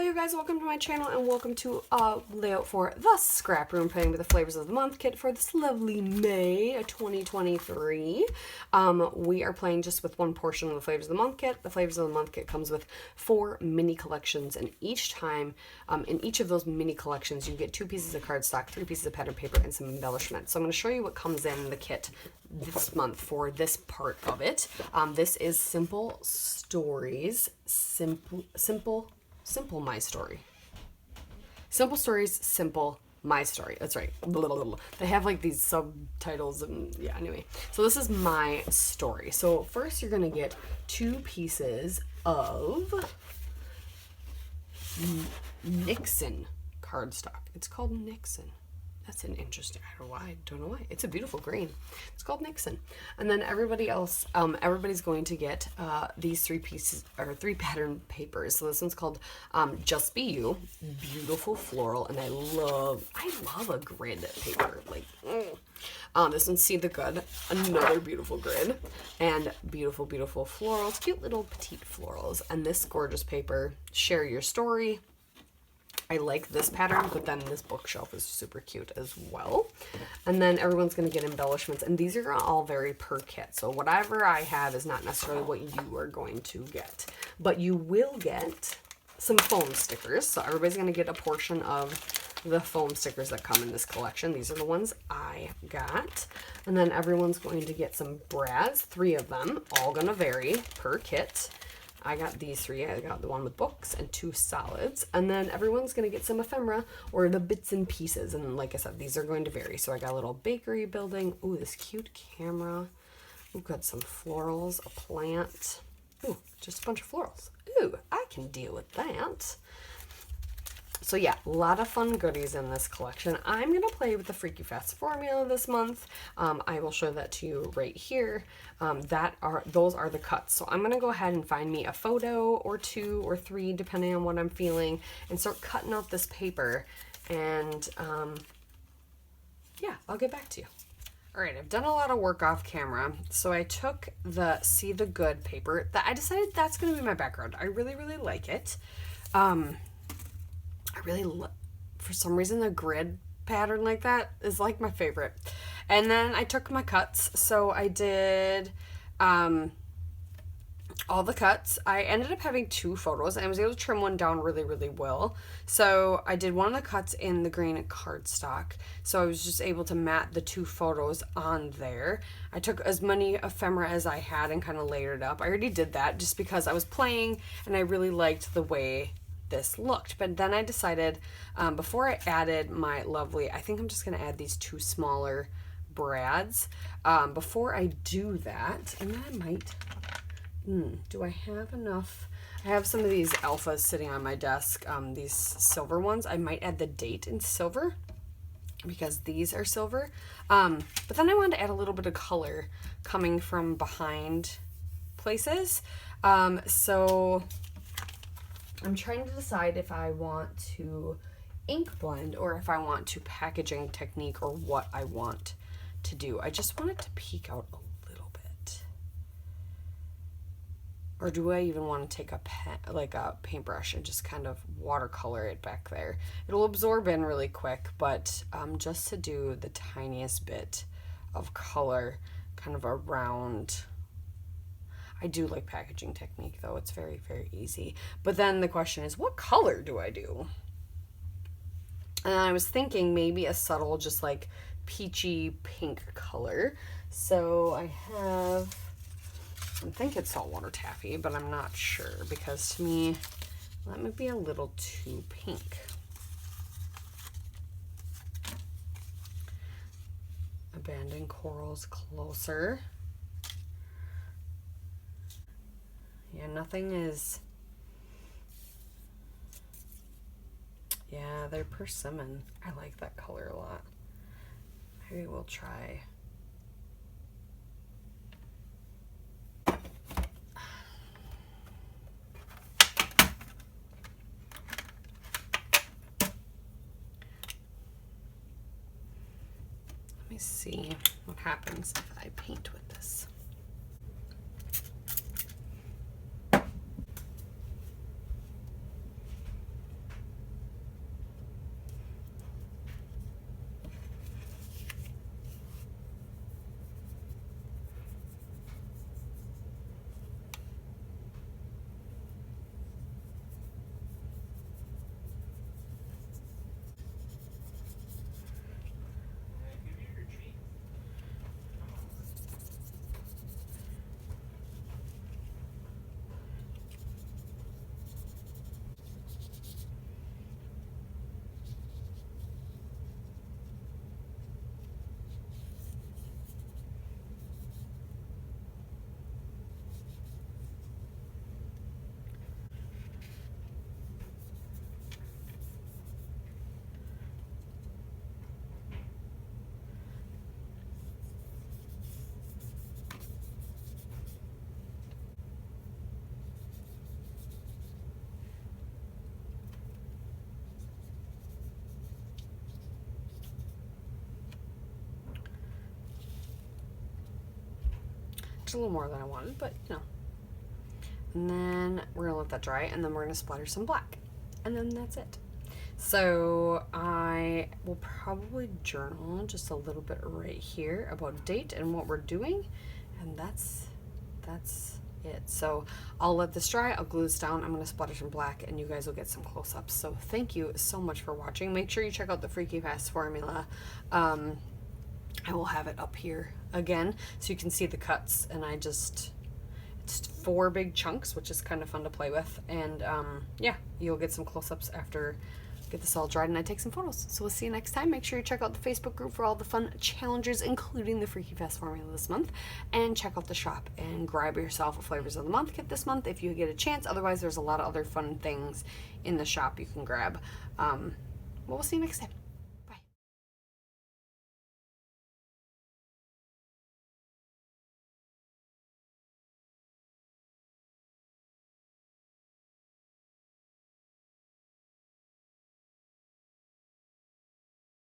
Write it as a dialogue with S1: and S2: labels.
S1: you guys, welcome to my channel and welcome to a layout for the Scrap Room, playing with the Flavors of the Month kit for this lovely May 2023. We are playing just with one portion of the Flavors of the Month kit. The Flavors of the Month kit comes with 4 mini collections, and each time, in each of those mini collections, you get 2 pieces of cardstock, 3 pieces of pattern paper, and some embellishments. So I'm going to show you what comes in the kit this month for this part of it. This is Simple Stories, Simple My Story. Simple Stories, Simple My Story. That's right. They have like these subtitles and yeah, anyway. So this is my story. So first you're going to get 2 pieces of Nixon cardstock. It's called Nixon. That's an interesting, I don't know why. It's a beautiful green. It's called Nixon. And then everybody else, everybody's going to get these 3 pieces, or 3 pattern papers. So this one's called Just Be You, beautiful floral, and I love a grid paper. Like, this one's See the Good, another beautiful grid, and beautiful, beautiful florals, cute little petite florals. And this gorgeous paper, Share Your Story. I like this pattern, but then this bookshelf is super cute as well. And then everyone's going to get embellishments, and these are all vary per kit. So whatever I have is not necessarily what you are going to get, but you will get some foam stickers. So everybody's going to get a portion of the foam stickers that come in this collection. These are the ones I got. And then everyone's going to get some brads, 3 of them, all going to vary per kit. I got these 3. I got the one with books and 2 solids. And then everyone's going to get some ephemera or the bits and pieces. And like I said, these are going to vary. So I got a little bakery building. Ooh, this cute camera. We've got some florals, a plant. Ooh, just a bunch of florals. Ooh, I can deal with that. So yeah, a lot of fun goodies in this collection. I'm going to play with the Freaky Fast formula this month. I will show that to you right here. Those are the cuts. So I'm going to go ahead and find me a photo or 2 or 3, depending on what I'm feeling, and start cutting out this paper. And yeah, I'll get back to you. All right, I've done a lot of work off camera. So I took the See the Good paper. I decided that's going to be my background. I really, really like it. For some reason, the grid pattern like that is like my favorite. And then I took my cuts. So I did all the cuts. I ended up having 2 photos, and I was able to trim one down really, really well. So I did one of the cuts in the green cardstock. So I was just able to mat the 2 photos on there. I took as many ephemera as I had and kind of layered it up. I already did that just because I was playing and I really liked the way this looked. But then I decided, before I added my lovely, I think I'm just going to add these 2 smaller brads. Before I do that, and then I might, do I have enough? I have some of these alphas sitting on my desk, these silver ones. I might add the date in silver because these are silver. But then I wanted to add a little bit of color coming from behind places. So I'm trying to decide if I want to ink blend or if I want to packaging technique or what I want to do. I just want it to peek out a little bit. Or do I even want to take a pen, like a paintbrush, and just kind of watercolor it back there? It'll absorb in really quick, but just to do the tiniest bit of color kind of around. I do like packaging technique, though. It's very, very easy. But then the question is, what color do I do? And I was thinking maybe a subtle, just like peachy pink color. So I think it's saltwater taffy, but I'm not sure, because to me, that might be a little too pink. Abandoned corals closer. Yeah, nothing is. Yeah, they're persimmon. I like that color a lot. Maybe we'll try. Let me see what happens if I paint with this. a little more than I wanted, but you know. And then we're gonna let that dry, and then we're gonna splatter some black, and then that's it. So I will probably journal just a little bit right here about date and what we're doing, and that's it. So I'll let this dry, I'll glue this down, I'm gonna splatter some black, and you guys will get some close-ups. So thank you so much for watching. Make sure you check out the Freaky Fast formula. I will have it up here again so you can see the cuts, and it's 4 big chunks, which is kind of fun to play with, and yeah, you'll get some close-ups after get this all dried and I take some photos. So we'll see you next time. Make sure you check out the Facebook group for all the fun challenges, including the Freaky Fest formula this month, and check out the shop and grab yourself a Flavors of the Month kit this month if you get a chance. Otherwise, there's a lot of other fun things in the shop you can grab. We'll see you next time.